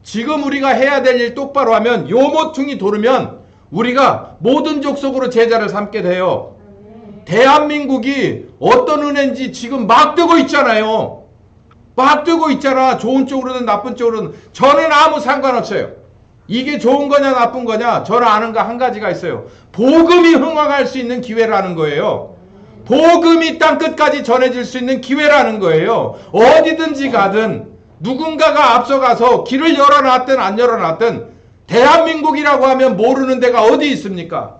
지금 우리가 해야 될 일 똑바로 하면 요 모퉁이 돌으면 우리가 모든 족속으로 제자를 삼게 돼요. 대한민국이 어떤 은혜인지 지금 막 뜨고 있잖아요. 막 뜨고 있잖아. 좋은 쪽으로든 나쁜 쪽으로든. 저는 아무 상관없어요. 이게 좋은 거냐 나쁜 거냐 저는 아는 거 한 가지가 있어요. 복음이 흥황할 수 있는 기회라는 거예요. 복음이 땅끝까지 전해질 수 있는 기회라는 거예요. 어디든지 가든 누군가가 앞서가서 길을 열어놨든 안 열어놨든 대한민국이라고 하면 모르는 데가 어디 있습니까?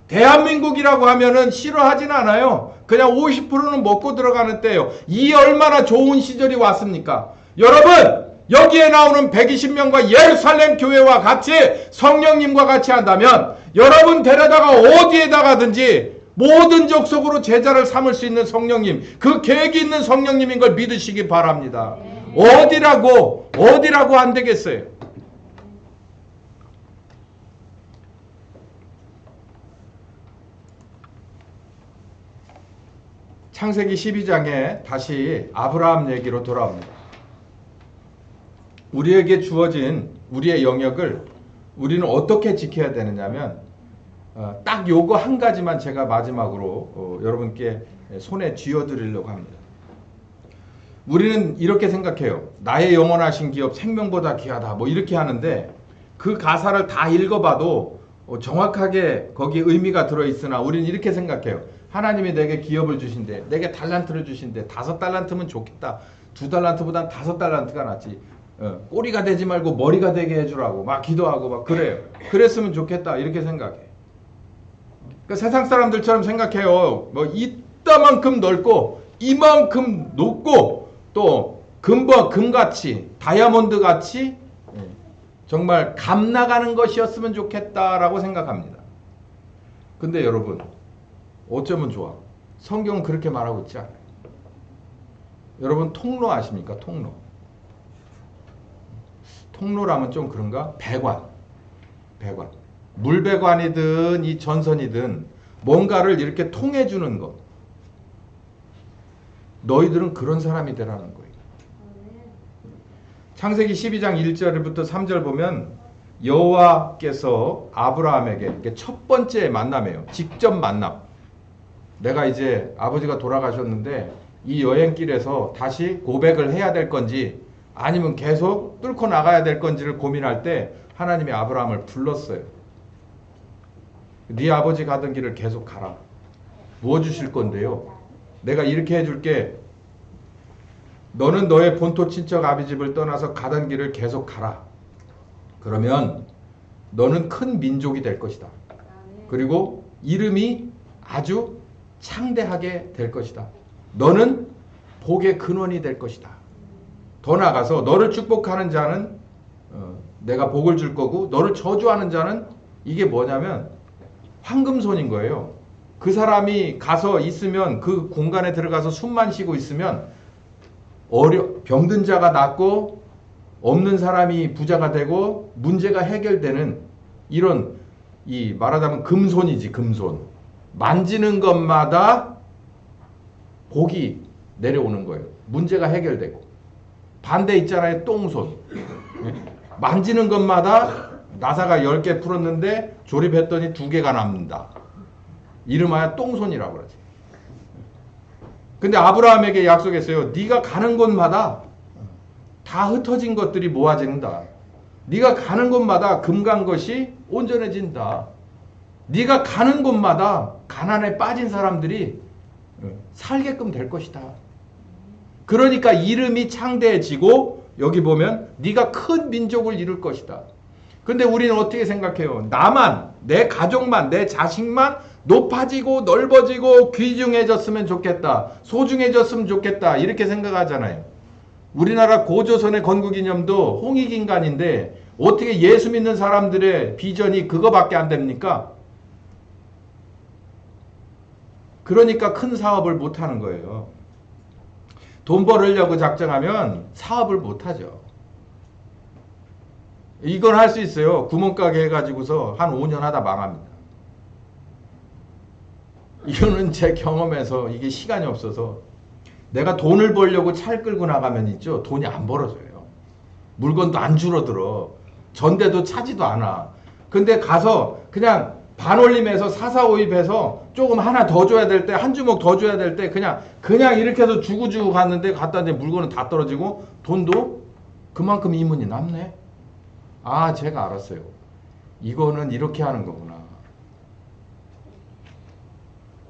대한민국이라고 하면은 싫어하진 않아요. 그냥 50%는 먹고 들어가는 때예요. 이 얼마나 좋은 시절이 왔습니까? 여러분 여기에 나오는 120명과 예루살렘 교회와 같이 성령님과 같이 한다면 여러분 데려다가 어디에다가든지 모든 족속으로 제자를 삼을 수 있는 성령님, 그 계획이 있는 성령님인 걸 믿으시기 바랍니다. 어디라고 안 되겠어요. 창세기 12장에 다시 아브라함 얘기로 돌아옵니다. 우리에게 주어진 우리의 영역을 우리는 어떻게 지켜야 되느냐면 딱 요거 한 가지만 제가 마지막으로 여러분께 손에 쥐어드리려고 합니다. 우리는 이렇게 생각해요. 나의 영원하신 기업 생명보다 귀하다 뭐 이렇게 하는데 그 가사를 다 읽어봐도 정확하게 거기에 의미가 들어있으나 우리는 이렇게 생각해요. 하나님이 내게 기업을 주신대, 내게 달란트를 주신대. 5달란트면 좋겠다. 2달란트보단 5달란트가 낫지. 꼬리가 되지 말고 머리가 되게 해주라고 막 기도하고 막 그래요. 그랬으면 좋겠다 이렇게 생각해. 그러니까 세상 사람들처럼 생각해요. 뭐 이따만큼 넓고 이만큼 높고 또 금같이 다이아몬드같이 정말 감 나가는 것이었으면 좋겠다라고 생각합니다. 근데 여러분 어쩌면 좋아. 성경은 그렇게 말하고 있지 않아요. 여러분 통로 아십니까? 통로. 통로라면 좀 그런가? 배관. 물배관이든 이 전선이든 뭔가를 이렇게 통해주는 것. 너희들은 그런 사람이 되라는 거예요. 창세기 12장 1절부터 3절 보면 여호와께서 아브라함에게 첫 번째 만남이에요. 직접 만남. 내가 이제 아버지가 돌아가셨는데 이 여행길에서 다시 고백을 해야 될 건지 아니면 계속 뚫고 나가야 될 건지를 고민할 때 하나님이 아브라함을 불렀어요. 네 아버지 가던 길을 계속 가라. 뭐 주실 건데요? 내가 이렇게 해줄게. 너는 너의 본토 친척 아비집을 떠나서 가던 길을 계속 가라. 그러면 너는 큰 민족이 될 것이다. 그리고 이름이 아주 창대하게 될 것이다. 너는 복의 근원이 될 것이다. 더 나아가서 너를 축복하는 자는 내가 복을 줄 거고 너를 저주하는 자는 이게 뭐냐면 황금손인 거예요. 그 사람이 가서 있으면 그 공간에 들어가서 숨만 쉬고 있으면 병든 자가 낫고 없는 사람이 부자가 되고 문제가 해결되는 이런 이 말하자면 금손이지 금손. 만지는 것마다 복이 내려오는 거예요. 문제가 해결되고. 반대 있잖아요. 똥손. 만지는 것마다 나사가 10개 풀었는데 조립했더니 2개가 남는다. 이름하여 똥손이라고 그러지. 근데 아브라함에게 약속했어요. 네가 가는 곳마다 다 흩어진 것들이 모아진다. 네가 가는 곳마다 금간 것이 온전해진다. 네가 가는 곳마다 가난에 빠진 사람들이 살게끔 될 것이다. 그러니까 이름이 창대해지고 여기 보면 네가 큰 민족을 이룰 것이다. 근데 우리는 어떻게 생각해요? 나만, 내 가족만, 내 자식만 높아지고 넓어지고 귀중해졌으면 좋겠다. 소중해졌으면 좋겠다. 이렇게 생각하잖아요. 우리나라 고조선의 건국이념도 홍익인간인데 어떻게 예수 믿는 사람들의 비전이 그거밖에 안 됩니까? 그러니까 큰 사업을 못하는 거예요. 돈 벌으려고 작정하면 사업을 못하죠. 이건 할 수 있어요. 구멍가게 해가지고서 한 5년 하다 망합니다. 이거는 제 경험에서 이게 시간이 없어서 내가 돈을 벌려고 차를 끌고 나가면 있죠. 돈이 안 벌어져요. 물건도 안 줄어들어. 전대도 차지도 않아. 근데 가서 그냥 반올림해서 사사오입해서 조금 하나 더 줘야 될 때, 한 주먹 더 줘야 될 때 그냥 이렇게 해서 주고 갔는데 갔다 이제 물건은 다 떨어지고 돈도 그만큼 이문이 남네. 아, 제가 알았어요. 이거는 이렇게 하는 거구나.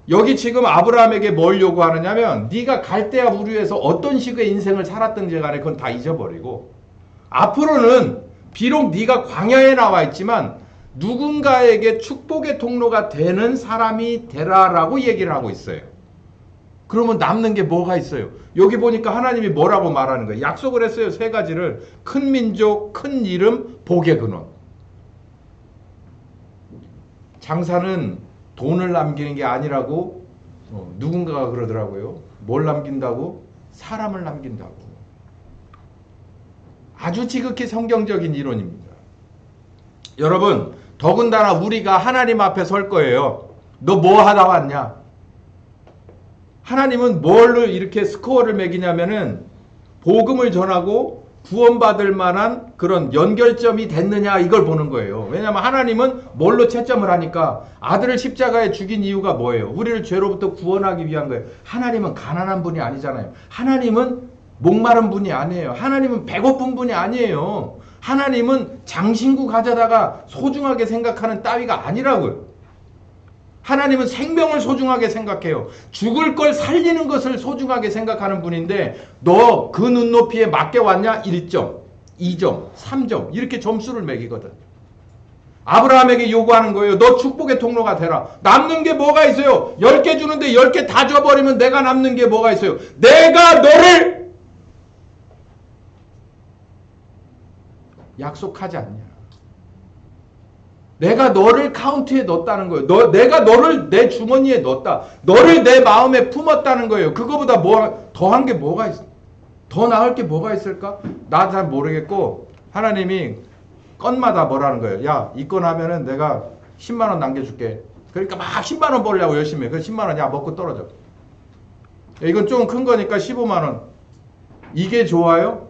여기 지금 아브라함에게 뭘 요구하느냐면 네가 갈대아 우르에서 어떤 식의 인생을 살았든지 간에 그건 다 잊어버리고 앞으로는 비록 네가 광야에 나와 있지만 누군가에게 축복의 통로가 되는 사람이 되라라고 얘기를 하고 있어요. 그러면 남는 게 뭐가 있어요? 여기 보니까 하나님이 뭐라고 말하는 거예요? 약속을 했어요. 세 가지를. 큰 민족, 큰 이름, 복의 근원. 장사는 돈을 남기는 게 아니라고 누군가가 그러더라고요. 뭘 남긴다고? 사람을 남긴다고. 아주 지극히 성경적인 이론입니다. 여러분, 더군다나 우리가 하나님 앞에 설 거예요. 너 뭐 하다 왔냐? 하나님은 뭘로 이렇게 스코어를 매기냐면은 복음을 전하고 구원받을 만한 그런 연결점이 됐느냐 이걸 보는 거예요. 왜냐하면 하나님은 뭘로 채점을 하니까 아들을 십자가에 죽인 이유가 뭐예요? 우리를 죄로부터 구원하기 위한 거예요. 하나님은 가난한 분이 아니잖아요. 하나님은 목마른 분이 아니에요. 하나님은 배고픈 분이 아니에요. 하나님은 장신구 가져다가 소중하게 생각하는 따위가 아니라고요. 하나님은 생명을 소중하게 생각해요. 죽을 걸 살리는 것을 소중하게 생각하는 분인데 너 그 눈높이에 맞게 왔냐? 1점, 2점, 3점 이렇게 점수를 매기거든. 아브라함에게 요구하는 거예요. 너 축복의 통로가 되라. 남는 게 뭐가 있어요? 10개 주는데 10개 다 줘버리면 내가 남는 게 뭐가 있어요? 내가 너를 약속하지 않냐? 내가 너를 카운트에 넣었다는 거예요. 내가 너를 내 주머니에 넣었다. 너를 내 마음에 품었다는 거예요. 그거보다 더한 게 뭐가 있어? 더 나을 게 뭐가 있을까? 나 잘 모르겠고 하나님이 건마다 뭐라는 거예요. 야, 이 건 하면은 내가 10만 원 남겨줄게. 그러니까 막 10만 원 벌려고 열심히 해. 그 10만 원 야 먹고 떨어져. 이건 좀 큰 거니까 15만 원. 이게 좋아요?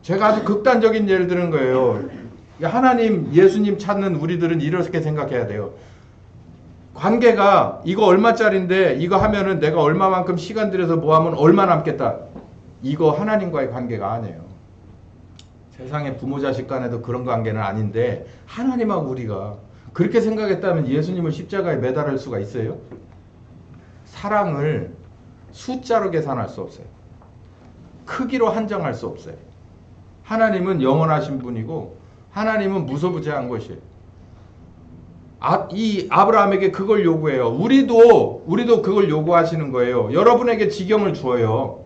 제가 아주 극단적인 예를 드는 거예요. 하나님, 예수님 찾는 우리들은 이렇게 생각해야 돼요. 관계가 이거 얼마짜린데 이거 하면은 내가 얼마만큼 시간 들여서 뭐 하면 얼마 남겠다. 이거 하나님과의 관계가 아니에요. 세상에 부모 자식 간에도 그런 관계는 아닌데 하나님하고 우리가 그렇게 생각했다면 예수님을 십자가에 매달을 수가 있어요? 사랑을 숫자로 계산할 수 없어요. 크기로 한정할 수 없어요. 하나님은 영원하신 분이고 하나님은 무소부재한 것이에요. 이 아브라함에게 그걸 요구해요. 우리도 그걸 요구하시는 거예요. 여러분에게 지경을 주어요.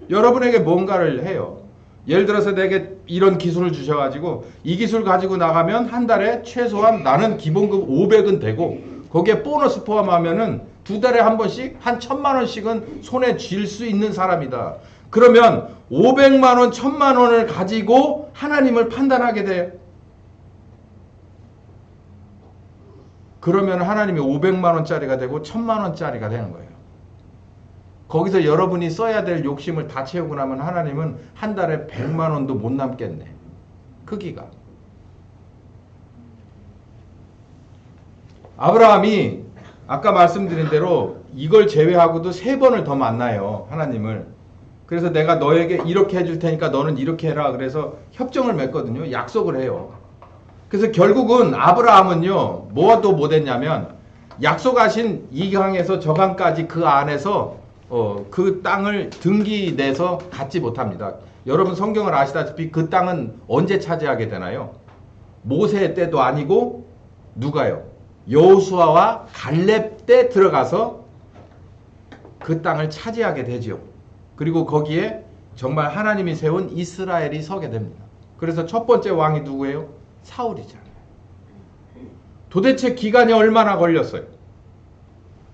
여러분에게 뭔가를 해요. 예를 들어서 내게 이런 기술을 주셔가지고 이 기술 가지고 나가면 한 달에 최소한 나는 기본급 500은 되고 거기에 보너스 포함하면은 두 달에 한 번씩 한 1000만 원씩은 손에 쥘 수 있는 사람이다. 그러면 500만 원, 1000만 원을 가지고 하나님을 판단하게 돼요. 그러면 하나님이 500만 원짜리가 되고 1000만 원짜리가 되는 거예요. 거기서 여러분이 써야 될 욕심을 다 채우고 나면 하나님은 한 달에 100만 원도 못 남겠네. 크기가. 아브라함이 아까 말씀드린 대로 이걸 제외하고도 3번을 더 만나요. 하나님을. 그래서 내가 너에게 이렇게 해줄 테니까 너는 이렇게 해라. 그래서 협정을 맺거든요. 약속을 해요. 그래서 결국은 아브라함은요. 뭐도 못했냐면 약속하신 이 강에서 저 강까지 그 안에서 그 땅을 등기 내서 갖지 못합니다. 여러분 성경을 아시다시피 그 땅은 언제 차지하게 되나요? 모세 때도 아니고 누가요? 여호수아와 갈렙 때 들어가서 그 땅을 차지하게 되죠. 그리고 거기에 정말 하나님이 세운 이스라엘이 서게 됩니다. 그래서 첫 번째 왕이 누구예요? 사울이잖아요. 도대체 기간이 얼마나 걸렸어요?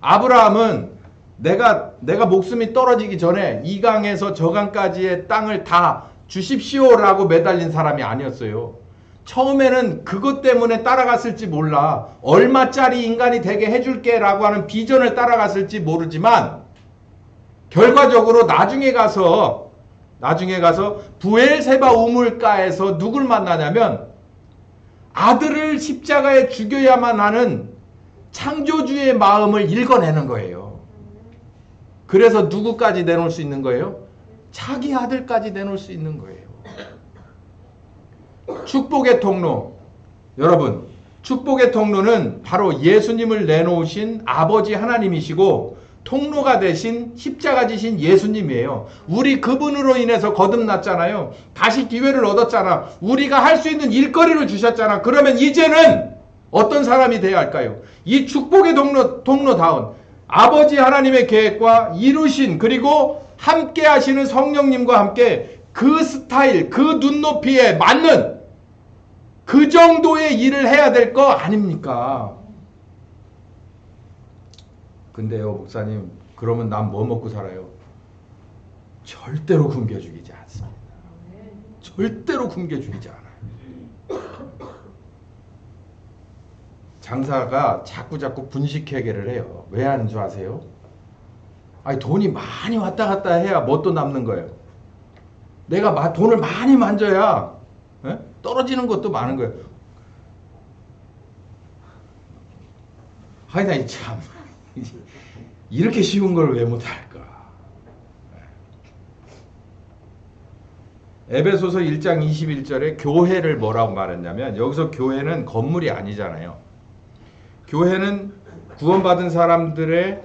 아브라함은 내가 목숨이 떨어지기 전에 이 강에서 저 강까지의 땅을 다 주십시오라고 매달린 사람이 아니었어요. 처음에는 그것 때문에 따라갔을지 몰라. 얼마짜리 인간이 되게 해줄게 라고 하는 비전을 따라갔을지 모르지만 결과적으로 나중에 가서 부엘세바 우물가에서 누굴 만나냐면 아들을 십자가에 죽여야만 하는 창조주의 마음을 읽어내는 거예요. 그래서 누구까지 내놓을 수 있는 거예요? 자기 아들까지 내놓을 수 있는 거예요. 축복의 통로. 여러분, 축복의 통로는 바로 예수님을 내놓으신 아버지 하나님이시고 통로가 되신 십자가 지신 예수님이에요. 우리 그분으로 인해서 거듭났잖아요. 다시 기회를 얻었잖아. 우리가 할 수 있는 일거리를 주셨잖아. 그러면 이제는 어떤 사람이 되어야 할까요? 이 축복의 통로다운 아버지 하나님의 계획과 이루신 그리고 함께 하시는 성령님과 함께 그 스타일, 그 눈높이에 맞는 그 정도의 일을 해야 될 거 아닙니까? 근데요, 목사님, 그러면 난 뭐 먹고 살아요? 절대로 굶겨 죽이지 않습니다. 절대로 굶겨 죽이지 않아요. 장사가 자꾸 분식회계를 해요. 왜 하는 줄 아세요? 아니, 돈이 많이 왔다 갔다 해야 뭣도 남는 거예요. 내가 돈을 많이 만져야 떨어지는 것도 많은 거예요. 아니, 나 참 이렇게 쉬운 걸 왜 못할까? 에베소서 1장 21절에 교회를 뭐라고 말했냐면 여기서 교회는 건물이 아니잖아요. 교회는 구원받은 사람들의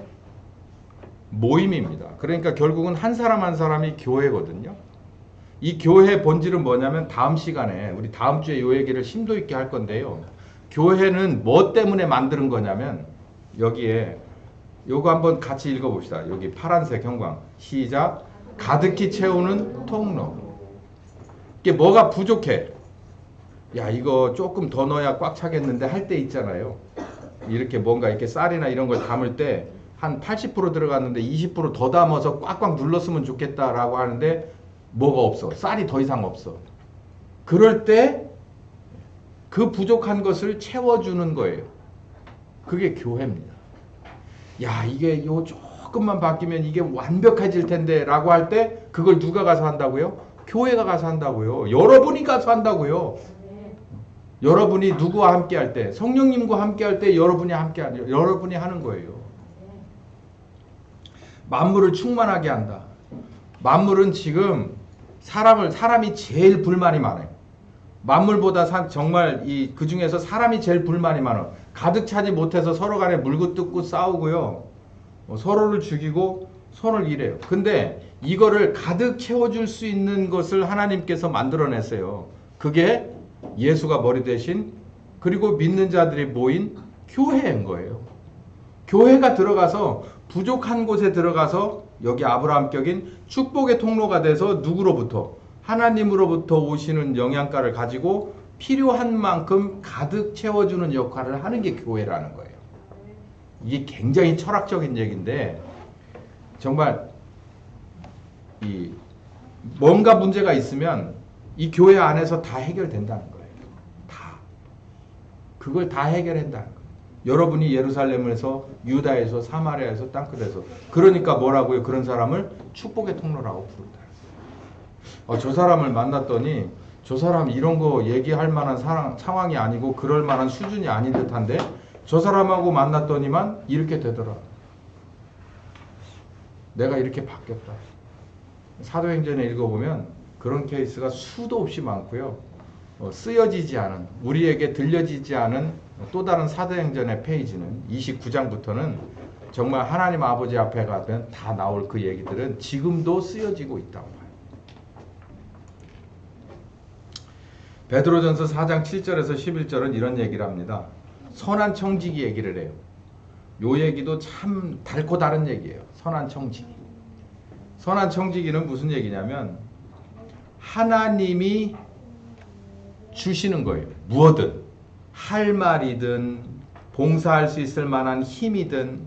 모임입니다. 그러니까 결국은 한 사람 한 사람이 교회거든요. 이 교회의 본질은 뭐냐면 다음 시간에 우리 다음 주에 이 얘기를 심도 있게 할 건데요. 교회는 뭐 때문에 만드는 거냐면 여기에 요거 한번 같이 읽어봅시다. 여기 파란색 형광 시작. 가득히 채우는 통로. 이게 뭐가 부족해? 야, 이거 조금 더 넣어야 꽉 차겠는데 할 때 있잖아요. 이렇게 뭔가 이렇게 쌀이나 이런 걸 담을 때 한 80% 들어갔는데 20% 더 담아서 꽉꽉 눌렀으면 좋겠다라고 하는데 뭐가 없어. 쌀이 더 이상 없어. 그럴 때 그 부족한 것을 채워주는 거예요. 그게 교회입니다. 야, 이게 요 조금만 바뀌면 이게 완벽해질 텐데 라고 할 때 그걸 누가 가서 한다고요? 교회가 가서 한다고요. 여러분이 가서 한다고요. 여러분이 누구와 함께 할 때, 성령님과 함께 할 때 여러분이 하는 거예요. 만물을 충만하게 한다. 만물은 지금 사람이 제일 불만이 많아요. 만물보다 정말 그 중에서 사람이 제일 불만이 많아. 가득 차지 못해서 서로 간에 물고 뜯고 싸우고요. 서로를 죽이고 손을 이래요. 근데 이거를 가득 채워줄 수 있는 것을 하나님께서 만들어냈어요. 그게 예수가 머리 대신 그리고 믿는 자들이 모인 교회인 거예요. 교회가 들어가서 부족한 곳에 들어가서 여기 아브라함격인 축복의 통로가 돼서 누구로부터? 하나님으로부터 오시는 영양가를 가지고 필요한 만큼 가득 채워주는 역할을 하는 게 교회라는 거예요. 이게 굉장히 철학적인 얘기인데 정말 뭔가 문제가 있으면 이 교회 안에서 다 해결된다는 거예요. 그걸 다 해결한다는 거예요. 여러분이 예루살렘에서 유다에서 사마리아에서 땅끝에서 그러니까 뭐라고요? 그런 사람을 축복의 통로라고 부른다. 저 사람을 만났더니 저 사람 이런 거 얘기할 만한 상황이 아니고 그럴 만한 수준이 아닌 듯한데 저 사람하고 만났더니만 이렇게 되더라. 내가 이렇게 바뀌었다. 사도행전에 읽어보면 그런 케이스가 수도 없이 많고요. 쓰여지지 않은, 우리에게 들려지지 않은 또 다른 사도행전의 페이지는 29장부터는 정말 하나님 아버지 앞에 가면 다 나올 그 얘기들은 지금도 쓰여지고 있다고 봐요. 베드로전서 4장 7절에서 11절은 이런 얘기를 합니다. 선한 청지기 얘기를 해요. 요 얘기도 참 달고 다른 얘기예요. 선한 청지기. 선한 청지기는 무슨 얘기냐면 하나님이 주시는 거예요. 무엇든 할 말이든 봉사할 수 있을 만한 힘이든,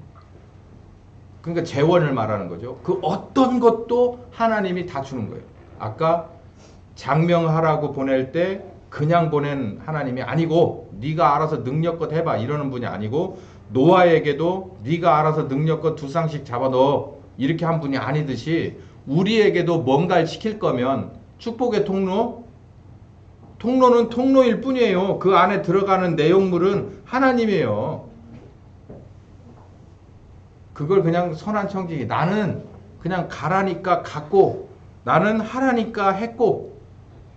그러니까 재원을 말하는 거죠. 그 어떤 것도 하나님이 다 주는 거예요. 아까 장명하라고 보낼 때 그냥 보낸 하나님이 아니고 네가 알아서 능력껏 해봐 이러는 분이 아니고, 노아에게도 네가 알아서 능력껏 2쌍씩 잡아 넣어 이렇게 한 분이 아니듯이 우리에게도 뭔가를 시킬 거면 축복의 통로는 통로일 뿐이에요. 그 안에 들어가는 내용물은 하나님이에요. 그걸 그냥 선한 청지기, 나는 그냥 가라니까 갔고 나는 하라니까 했고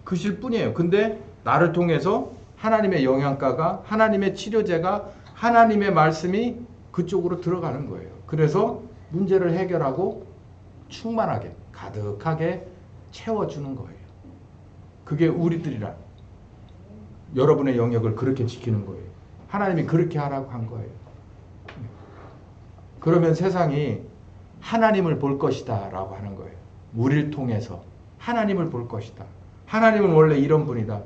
그실 뿐이에요. 근데 나를 통해서 하나님의 영양가가, 하나님의 치료제가, 하나님의 말씀이 그쪽으로 들어가는 거예요. 그래서 문제를 해결하고 충만하게 가득하게 채워주는 거예요. 그게 우리들이란 여러분의 영역을 그렇게 지키는 거예요. 하나님이 그렇게 하라고 한 거예요. 그러면 세상이 하나님을 볼 것이다 라고 하는 거예요. 우리를 통해서 하나님을 볼 것이다. 하나님은 원래 이런 분이다.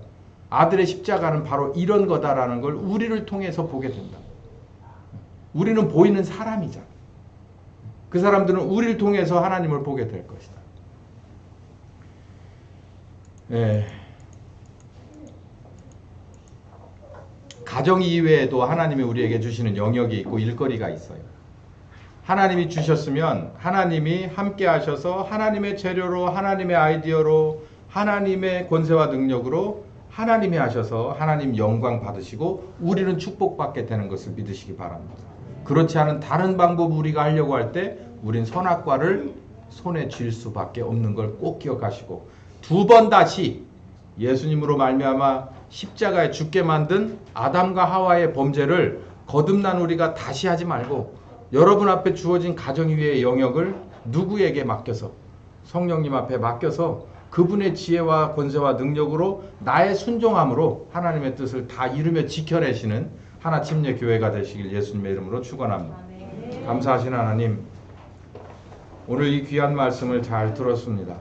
아들의 십자가는 바로 이런 거다라는 걸 우리를 통해서 보게 된다. 우리는 보이는 사람이잖아. 그 사람들은 우리를 통해서 하나님을 보게 될 것이다. 예. 가정 이외에도 하나님이 우리에게 주시는 영역이 있고 일거리가 있어요. 하나님이 주셨으면 하나님이 함께 하셔서 하나님의 재료로, 하나님의 아이디어로, 하나님의 권세와 능력으로 하나님이 하셔서 하나님 영광 받으시고 우리는 축복받게 되는 것을 믿으시기 바랍니다. 그렇지 않은 다른 방법 우리가 하려고 할 때 우린 선악과를 손에 쥘 수밖에 없는 걸 꼭 기억하시고, 2번 다시 예수님으로 말미암아 십자가에 죽게 만든 아담과 하와의 범죄를 거듭난 우리가 다시 하지 말고 여러분 앞에 주어진 가정 위의 영역을 누구에게 맡겨서, 성령님 앞에 맡겨서 그분의 지혜와 권세와 능력으로 나의 순종함으로 하나님의 뜻을 다 이루며 지켜내시는 하나침례 교회가 되시길 예수님의 이름으로 축원합니다. 감사하신 하나님, 오늘 이 귀한 말씀을 잘 들었습니다.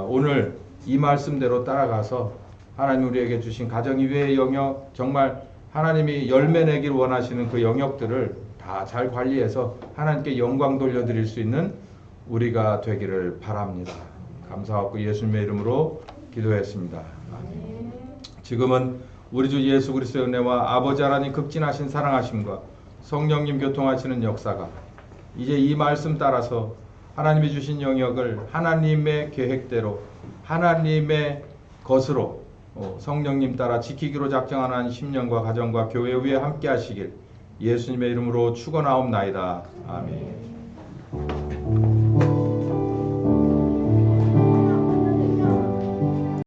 오늘 이 말씀대로 따라가서 하나님 우리에게 주신 가정 이외의 영역, 정말 하나님이 열매 내길 원하시는 그 영역들을 다 잘 관리해서 하나님께 영광 돌려드릴 수 있는 우리가 되기를 바랍니다. 감사하고 예수님의 이름으로 기도했습니다. 아멘. 지금은 우리 주 예수 그리스도의 은혜와 아버지 하나님 극진하신 사랑하심과 성령님 교통하시는 역사가 이제 이 말씀 따라서 하나님이 주신 영역을 하나님의 계획대로 하나님의 것으로 성령님 따라 지키기로 작정하는 심령과 가정과 교회 위에 함께 하시길 예수님의 이름으로 축원하옵나이다. 아멘.